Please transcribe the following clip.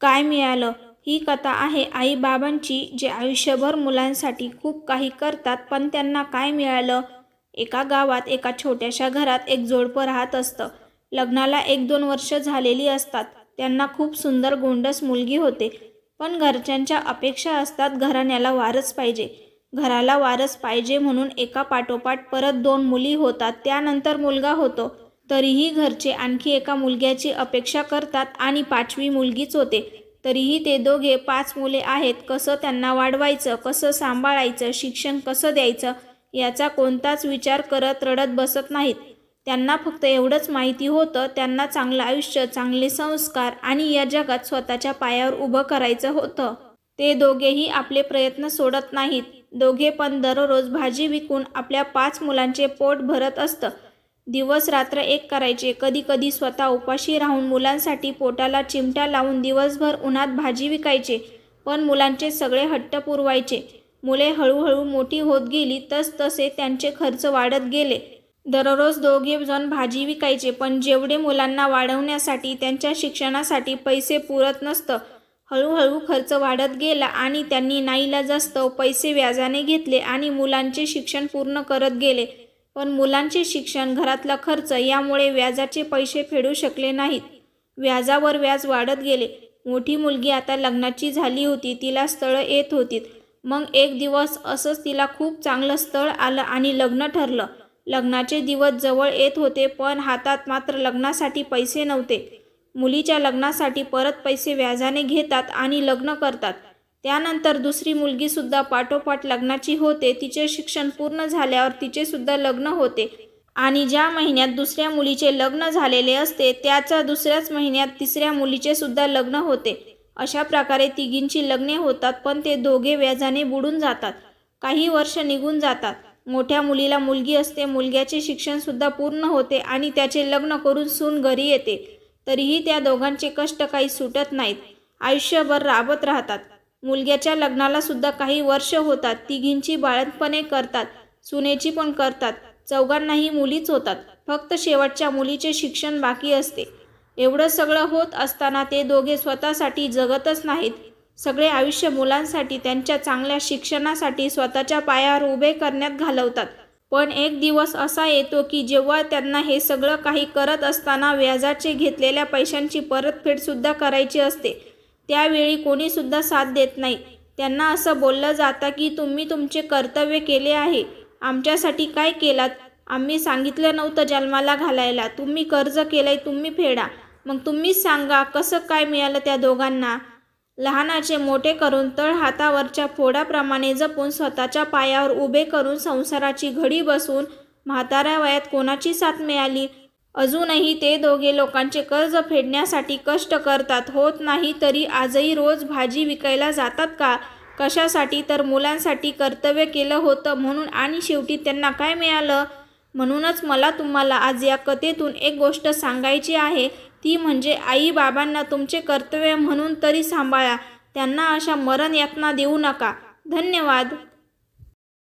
काय मिळालं? ही कथा आहे आई बाबांची, जे आयुष्यभर मुलांसाठी खूप काही करतात, पण त्यांना काय मिळालं? एका गावात एका छोट्याशा घरात एक जोडपं राहत असतं. लग्नाला 1-2 वर्ष झालेली असतात. त्यांना खूप सुंदर गोंडस मुलगी होते. पण घरच्यांच्या अपेक्षा असतात, घराण्याला वारस पाहिजे. घराला वारस पाहिजे म्हणून एका पाठोपाठ परत 2 मुली होतात. त्यानंतर मुलगा होतो. तरीही घरचे आणखी एका मुलग्याची अपेक्षा करतात आणि 5वी मुलगीच होते. तरीही ते दोघे 5 मुले आहेत, कसं त्यांना वाढवायचं, कसं सांभाळायचं, शिक्षण कसं द्यायचं याचा कोणताच विचार करत रडत बसत नाहीत. त्यांना फक्त एवढंच माहिती होतं, त्यांना चांगलं आयुष्य, चांगले संस्कार आणि या जगात स्वतःच्या पायावर उभं करायचं होतं. ते दोघेही आपले प्रयत्न सोडत नाहीत. दोघे पण दररोज भाजी विकून आपल्या 5 मुलांचे पोट भरत असतं. दिवस रात्र एक करायचे. कधी कधी स्वतः उपाशी राहून मुलांसाठी पोटाला चिमटा लावून दिवसभर उन्हात भाजी विकायचे. पण मुलांचे सगळे हट्ट पुरवायचे. मुले हळूहळू मोठी होत गेली तसतसे त्यांचे खर्च वाढत गेले. दररोज दोघे जण भाजी विकायचे, पण जेवढे मुलांना वाढवण्यासाठी, त्यांच्या शिक्षणासाठी पैसे पुरत नसतं. हळूहळू खर्च वाढत गेला आणि त्यांनी नाईलाजास्तव पैसे व्याजाने घेतले आणि मुलांचे शिक्षण पूर्ण करत गेले. पण मुलांचे शिक्षण, घरातला खर्च यामुळे व्याजाचे पैसे फेडू शकले नाहीत. व्याजावर व्याज वाढत गेले. मोठी मुलगी आता लग्नाची झाली होती. तिला स्थळं येत होती. मग एक दिवस असंच तिला खूप चांगलं स्थळ आलं आणि लग्न ठरलं. लग्नाचे दिवस जवळ येत होते, पण हातात मात्र लग्नासाठी पैसे नव्हते. मुलीच्या लग्नासाठी परत पैसे व्याजाने घेतात आणि लग्न करतात. त्यानंतर दुसरी मुलगीसुद्धा पाठोपाठ लग्नाची होते. तिचे शिक्षण पूर्ण झाल्यावर तिचे सुद्धा लग्न होते आणि ज्या महिन्यात दुसऱ्या मुलीचे लग्न झालेले असते, त्याच्या दुसऱ्याच महिन्यात तिसऱ्या मुलीचे सुद्धा लग्न होते. अशा प्रकारे तिघींची लग्ने होतात, पण ते दोघे व्याजाने बुडून जातात. काही वर्ष निघून जातात. मोठ्या मुलीला मुलगी असते. मुलग्याचे शिक्षण सुद्धा पूर्ण होते आणि त्याचे लग्न करून सून घरी येते. तरीही त्या दोघांचे कष्ट काही सुटत नाहीत. आयुष्यभर राबत राहतात. मुलग्याच्या लग्नाला सुद्धा काही वर्ष होतात. तिघींची बाळंतपणे करतात. सुनेची पण करतात. चौघांनाही मुलीच होतात. फक्त शेवटच्या मुलीचे शिक्षण बाकी असते. एवढं सगळं होत असताना ते दोघे स्वतःसाठी जगतच नाहीत. सगळे आयुष्य मुलांसाठी, त्यांच्या चांगल्या शिक्षणासाठी, स्वतःच्या पायावर उभे करण्यात घालवतात. पण एक दिवस असा येतो की जेव्हा त्यांना हे सगळं काही करत असताना व्याजाचे घेतलेल्या पैशांची परतफेड सुद्धा करायची असते. त्यावेळी कोणीसुद्धा साथ देत नाही. त्यांना असं बोललं जातं की तुम्ही तुमचे कर्तव्य केले आहे. आमच्यासाठी काय केलात? आम्ही सांगितलं नव्हतं जन्माला घालायला. तुम्ही कर्ज केलंय, तुम्ही फेडा. मग तुम्हीच सांगा, कसं काय मिळालं त्या दोघांना? लहानाचे मोठे करून तळहातावरच्या फोडाप्रमाणे जपून स्वतःच्या पायावर उभे करून संसाराची घडी बसवून म्हाताऱ्या वयात कोणाची साथ मिळाली? अजूनही ते दोघे लोकांचे कर्ज फेडण्यासाठी कष्ट करतात. होत नाही तरी आजही रोज भाजी विकायला जातात का? कशासाठी? तर मुलांसाठी कर्तव्य केलं होतं म्हणून. आणि शेवटी त्यांना काय मिळालं? म्हणूनच मला तुम्हाला आज या कथेतून एक गोष्ट सांगायची आहे. ती म्हणजे आई बाबांना तुमचे कर्तव्य म्हणून तरी सांभाळा. त्यांना अशा मरण यातना देऊ नका. धन्यवाद.